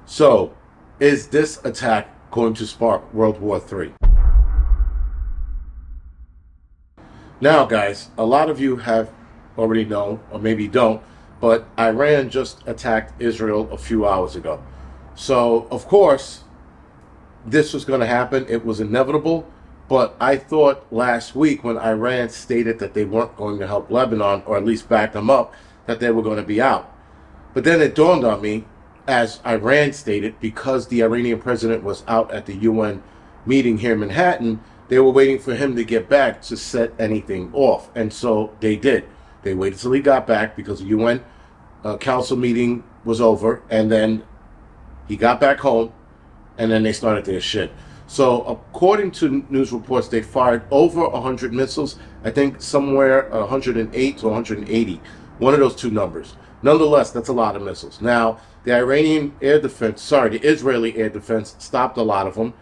So, is this attack going to spark World War III? Now, guys, a lot of you have already known, or maybe don't, but Iran just attacked Israel a few hours ago. So, of course, this was going to happen. It was inevitable. But I thought last week when Iran stated that they weren't going to help Lebanon, or at least back them up, that they were going to be out. But then it dawned on me, as Iran stated, because the Iranian president was out at the UN meeting here in Manhattan, they were waiting for him to get back to set anything off. And so they did. They waited till he got back because the UN council meeting was over, and then he got back home, and then they started their shit. So according to news reports, they fired over 100 missiles. I think somewhere 108 to 180. One of those two numbers. Nonetheless, that's a lot of missiles. Now, the Israeli air defense stopped a lot of them.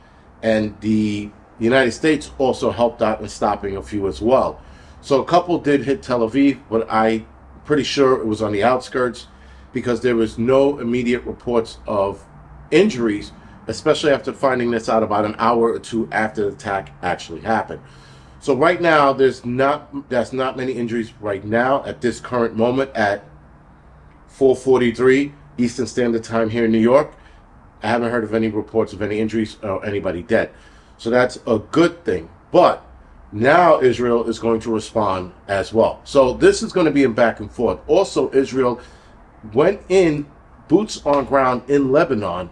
And the United States also helped out in stopping a few as well. So a couple did hit Tel Aviv, but I'm pretty sure it was on the outskirts because there was no immediate reports of injuries, especially after finding this out about an hour or two after the attack actually happened. So right now, there's not many injuries right now at this current moment at 4:43 Eastern Standard Time here in New York. I haven't heard of any reports of any injuries or anybody dead. So that's a good thing. But now Israel is going to respond as well. So this is going to be in back and forth. Also, Israel went in boots on ground in Lebanon,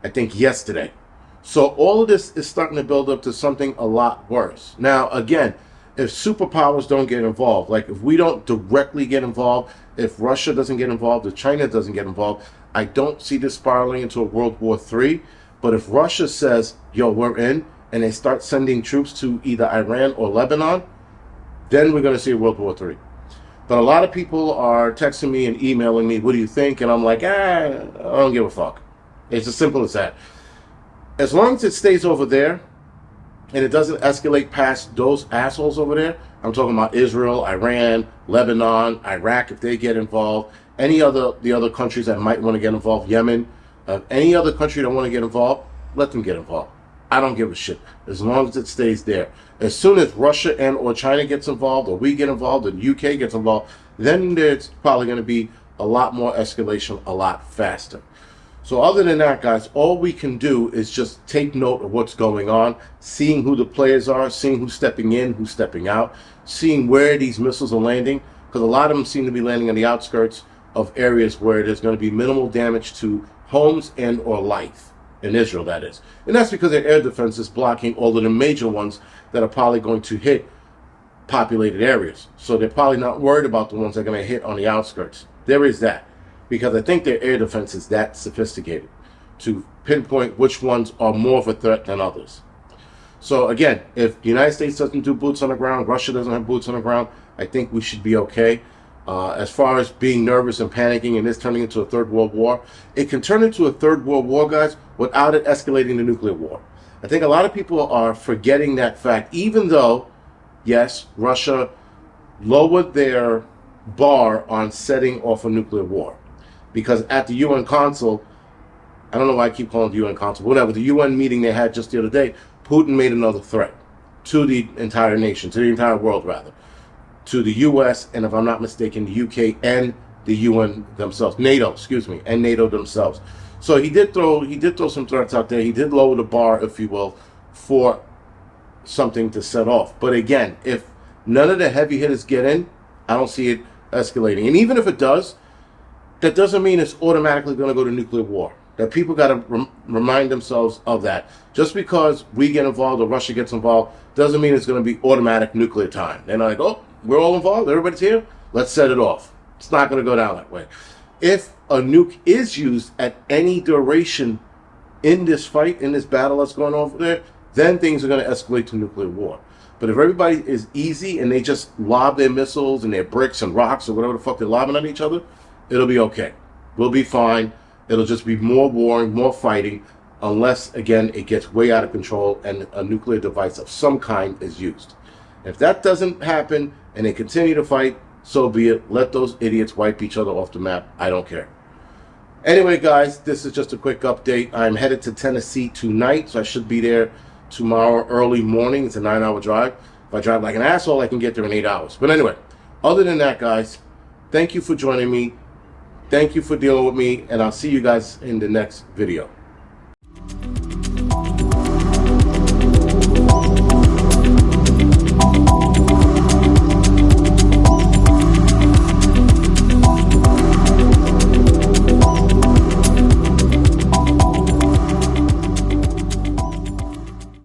I think yesterday. So all of this is starting to build up to something a lot worse. Now, again, if superpowers don't get involved, like if we don't directly get involved, if Russia doesn't get involved, if China doesn't get involved, I don't see this spiraling into a World War III. But if Russia says, yo, we're in, and they start sending troops to either Iran or Lebanon, then we're going to see a World War III. But a lot of people are texting me and emailing me, what do you think? And I'm like, I don't give a fuck. It's as simple as that. As long as it stays over there and it doesn't escalate past those assholes over there, I'm talking about Israel, Iran, Lebanon, Iraq, if they get involved, the other countries that might want to get involved, Yemen, any other country that want to get involved, let them get involved. I don't give a shit as long as it stays there. As soon as Russia and or China gets involved, or we get involved, or the UK gets involved, then there's probably going to be a lot more escalation a lot faster. So other than that, guys, all we can do is just take note of what's going on, seeing who the players are, seeing who's stepping in, who's stepping out, seeing where these missiles are landing, because a lot of them seem to be landing on the outskirts of areas where there's going to be minimal damage to homes and or life, in Israel, that is. And that's because their air defense is blocking all of the major ones that are probably going to hit populated areas. So they're probably not worried about the ones that are going to hit on the outskirts. There is that. Because I think their air defense is that sophisticated to pinpoint which ones are more of a threat than others. So again, if the United States doesn't do boots on the ground, Russia doesn't have boots on the ground, I think we should be okay. As far as being nervous and panicking and this turning into a third world war, it can turn into a third world war, guys, without it escalating to nuclear war. I think a lot of people are forgetting that fact, even though, yes, Russia lowered their bar on setting off a nuclear war. Because at the UN Council, I don't know why I keep calling it the UN Council, whatever, the UN meeting they had just the other day, Putin made another threat to the entire nation, to the entire world, rather. To the US, and if I'm not mistaken, the UK and the UN themselves, NATO, and NATO themselves. So he did throw some threats out there. He did lower the bar, if you will, for something to set off. But again, if none of the heavy hitters get in, I don't see it escalating. And even if it does, that doesn't mean it's automatically going to go to nuclear war. That people got to remind themselves of that. Just because we get involved or Russia gets involved doesn't mean it's going to be automatic nuclear time. They're not like, oh, we're all involved, everybody's here, let's set it off. It's not going to go down that way. If a nuke is used at any duration in this fight, in this battle that's going on over there, then things are going to escalate to nuclear war. But if everybody is easy and they just lob their missiles and their bricks and rocks or whatever the fuck they're lobbing at each other, it'll be okay. We'll be fine. It'll just be more warring, more fighting, unless, again, it gets way out of control and a nuclear device of some kind is used. If that doesn't happen and they continue to fight, so be it. Let those idiots wipe each other off the map. I don't care. Anyway, guys, this is just a quick update. I'm headed to Tennessee tonight, so I should be there tomorrow early morning. It's a 9-hour drive. If I drive like an asshole, I can get there in 8 hours. But anyway, other than that, guys, thank you for joining me. Thank you for dealing with me, and I'll see you guys in the next video.